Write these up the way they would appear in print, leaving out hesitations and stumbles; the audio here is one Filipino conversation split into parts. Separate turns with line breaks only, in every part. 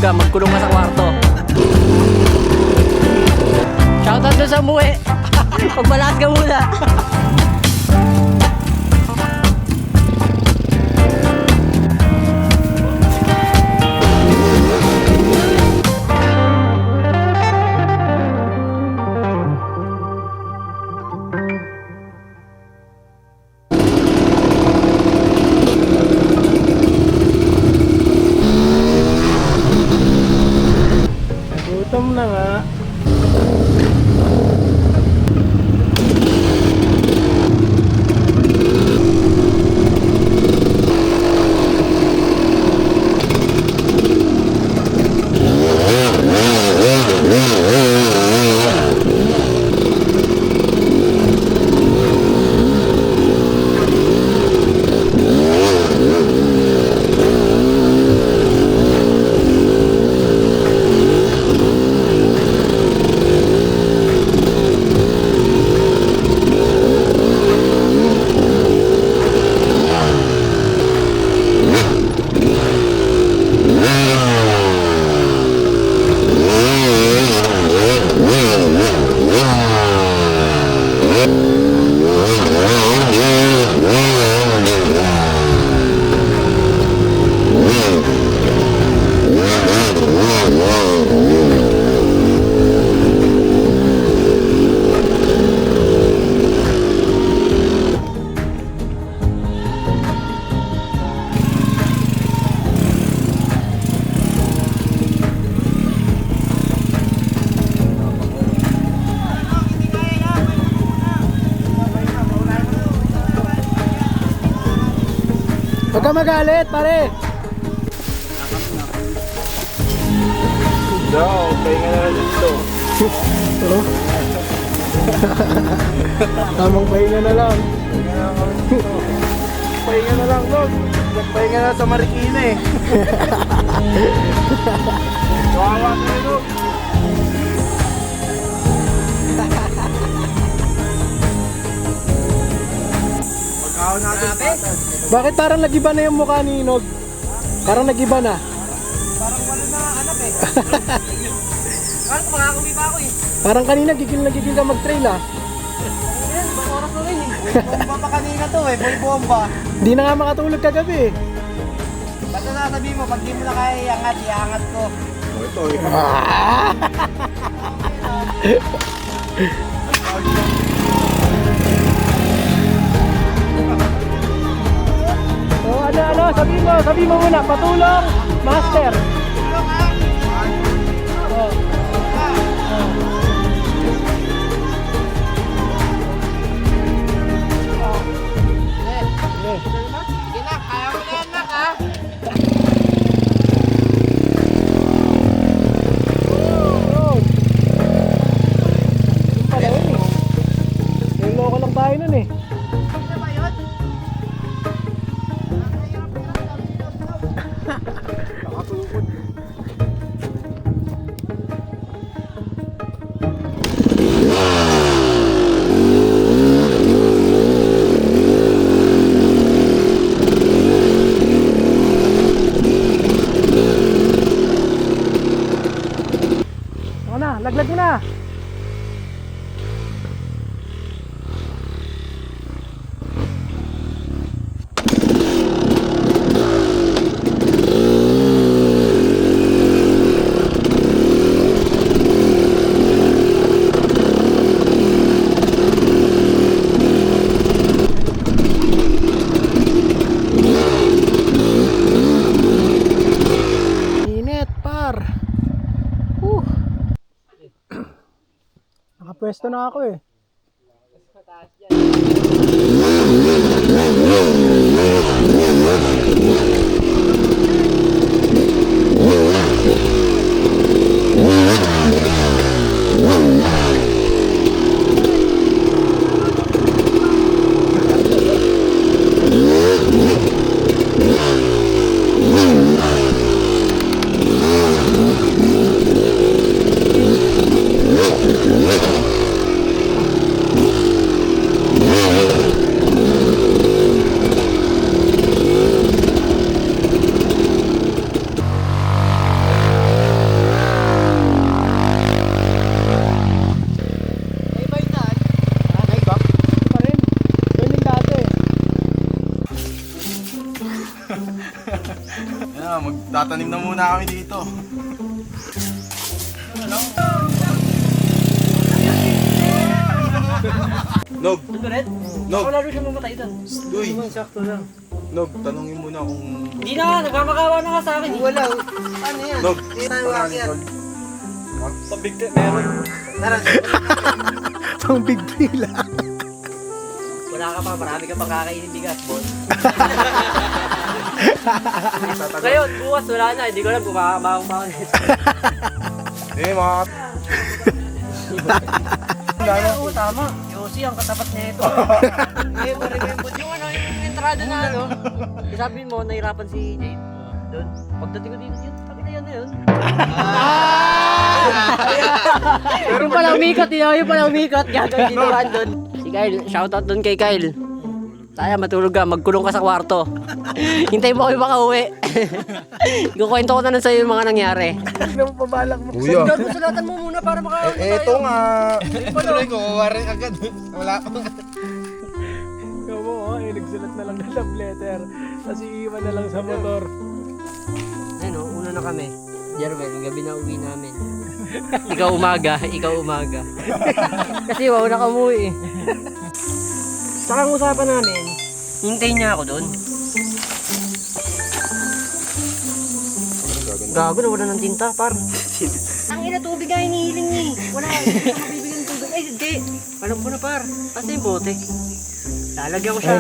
ka, magkulong ka sa kwarto. Shoutout doon sa umuwi. Pagbalas ka muna.
Gutom na nga. Huwag ka magalit, pare.
Pahinga na lang dito.
Pero tamang pahinga na lang.
Pahinga na lang, Dog. Pahinga na sa Marikina eh. Kawawa ka na, Dog. Pagkaon natin patas.
Bakit parang nagiba na yung mukha ni Inog? Parang nagiba na.
Parang wala na anak eh. Parang makakawi pa ako eh.
Parang kanina gigil na gigil ka mag-trail ah.
Ayan, bang oras na rin eh. Bomba pa kanina to eh, boy bomba.
Di na nga makatulog kagabi eh.
Basta sasabihin mo, pag di mo na kaya iangat, iangat ko. Ito eh.
Oh, ano, sabi mo muna, patulong, master. Oh.
Sige na, kaya mo na yan nak ha.
Yung pala yun eh. Niloko lang tayo nun eh.
Ano ba yun? Nakatukod.
Ako na, laglag mo na. Init, par. Nakapwesto na ako eh.
Yan, magtatanim na muna kami dito. Nog!
Ulit?
Nog!
Ako lalo siya mamatay doon.
Uy!
Sakto lang.
Nog, tanungin mo na kung...
Hindi na nga, nagkamakawa na nga sa akin.
Wala. Ano yan?
Nog!
Hindi tayo akyat.
Pabigti, meron.
Tara.
Pang big deal.
Wala ka pa, marami ka pang kakainin bigas, boss. Ngayon, bukas wala na, hindi ko alam kung makakamaong pa ako nito.
Eh, mga...
Oo, tama. Yossi, ang katapat nito. Ngayon, ma-remember yung ano, yung entrada na ano. Sabihin mo, nahirapan si Jade. Doon. Pagdating ko dito, yun, sabi na yan na yun. Yung pala umikot, yung pala umikot, gagawin dito ka doon. Si Kyle, shoutout doon kay Kyle. Saya, matulog ka, magkulong ka sa kwarto. Hintay mo kami makauwi. Ikukwento ko na nun sa'yo yung mga nangyari.
Ano mo pabalak mo?
Kuya!
Sulatan mo muna para makauwi tayo.
Eto nga! Tuloy ko, warin agad. Wala pa.
Ikaw mo, nagsulat na lang ng love letter. Tapos iiwan na lang sa motor.
Ayun o, una na kami. Jerwel, gabi na uwi namin. Ikaw umaga. Kasi una ka umuwi eh. Saka ang usapan namin, hintayin niya ako doon. Gago na, wala ng tinta, par. Ang ina, tubig nga hinihiling niya eh. Wala, hindi ko mabibigyan ng tubig. Ay, hindi. Alam ko na, par. Kasi yung bote. Lalagyan ko siya.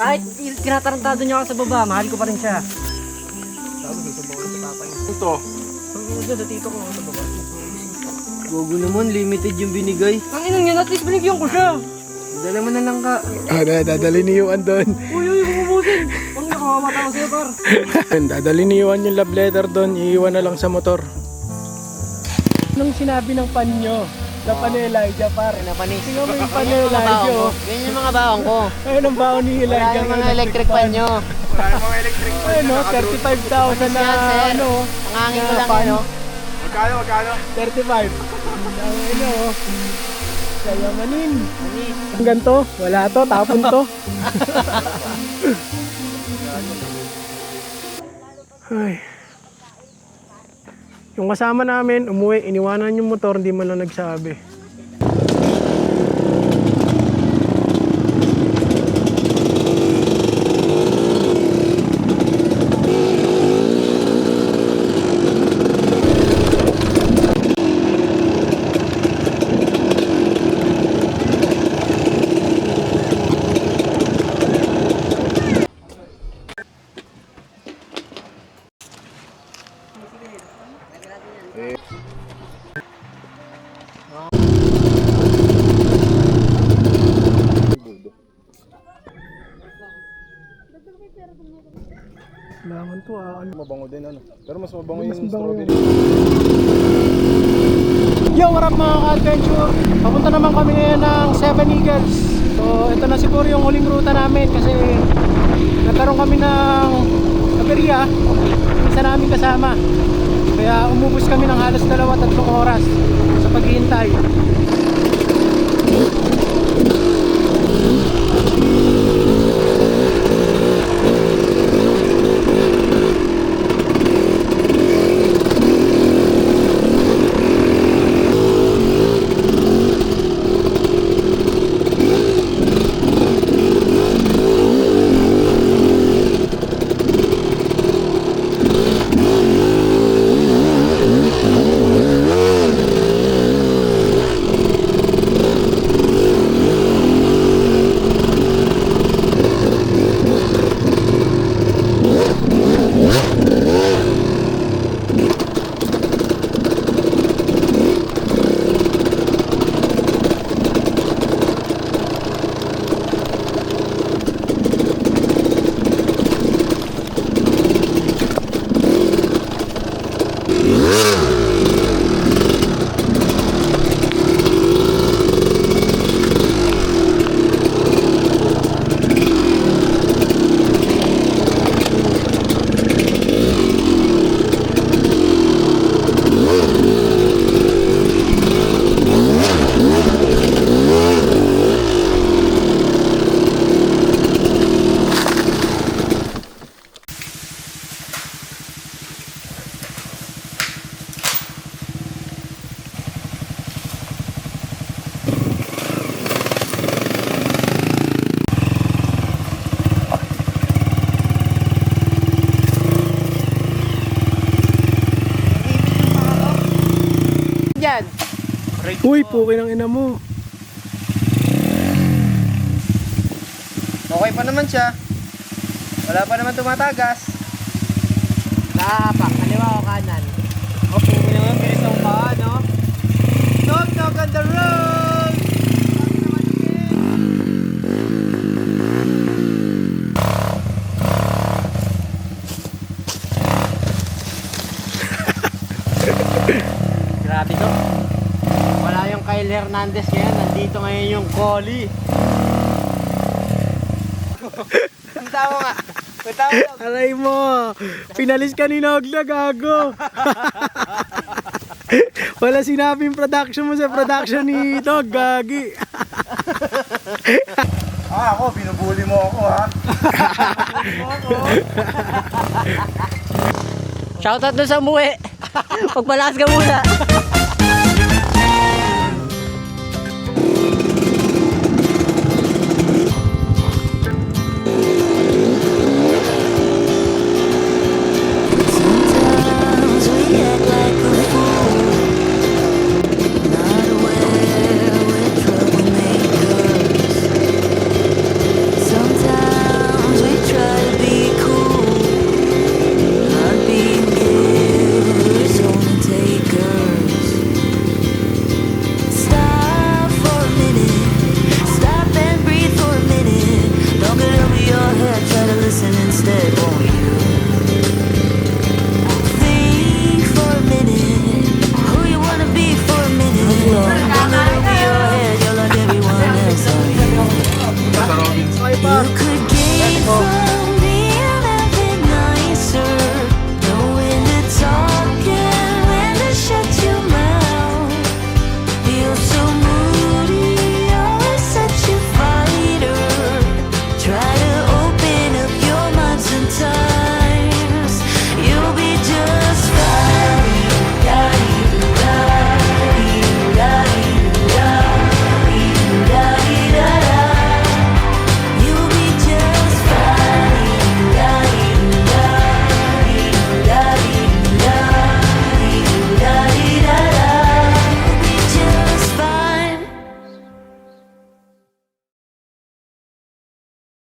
Kahit tinatarantado niya ako sa baba, mahal ko pa rin siya.
Ito.
Ang sa tito ko sa baba. Gogo naman, limited yung binigay. Ang ina niya, at least binigyan ko siya. Dala mo na lang ka.
Dadali ni Yuan doon.
Uy, bumubusin. Ang nakamamata ko sa'yo, par.
Dadali ni Yuan yung love letter doon. Iiwan na lang sa motor. Anong sinabi ng panyo? Sa panyo Elijah, par.
Napanis.
Tingnan mo yung panyo Elijah. Oh.
Yan yung mga baong ko.
Ayun ang baon ni
Wala
Elijah.
yung mga electric pan nyo.
Wala yung mga electric fan.
Ayun, no? 35,000 na
Yan, sir.
ano.
Pangangin ko lang
pan.
yan, no?
Magkano?
35. Ang ano, sayamanin.
Anis.
Ang ganito, wala to, tapon to. Ay. Yung kasama namin, umuwi, iniwanan yung motor, hindi man lang nagsabi. Laman to
Mabango din ano. Pero mas mabango
Mas
yung
mabango
strawberry.
Yo, what up mga ka-adventure? Papunta naman kami ngayon ng Seven Eagles. So, ito na siguro yung huling ruta namin kasi nagkaroon kami ng aberya. Isa namin kasama. Kaya umubos kami ng halos 2-3 oras sa paghihintay. Uy, puki ng ina mo.
Okay pa naman siya. Wala pa naman tumatagas.
Nakapak, kaliwa o kanan.
O, puki naman, bilis ang paa, no? Knock, knock on the road!
Grabe to. Wala yung Kyle Hernandez ngayon. Nandito ngayon yung Collie.
Ang tama nga. Ang tama nga.
Aray mo. Pinalis ka ni Nogla, gago. Wala sinabing production mo sa production ni Dog, gagi.
Ako, binubuli mo ako ha.
Shoutout doon sa umuwi. Pagpalas ka muna.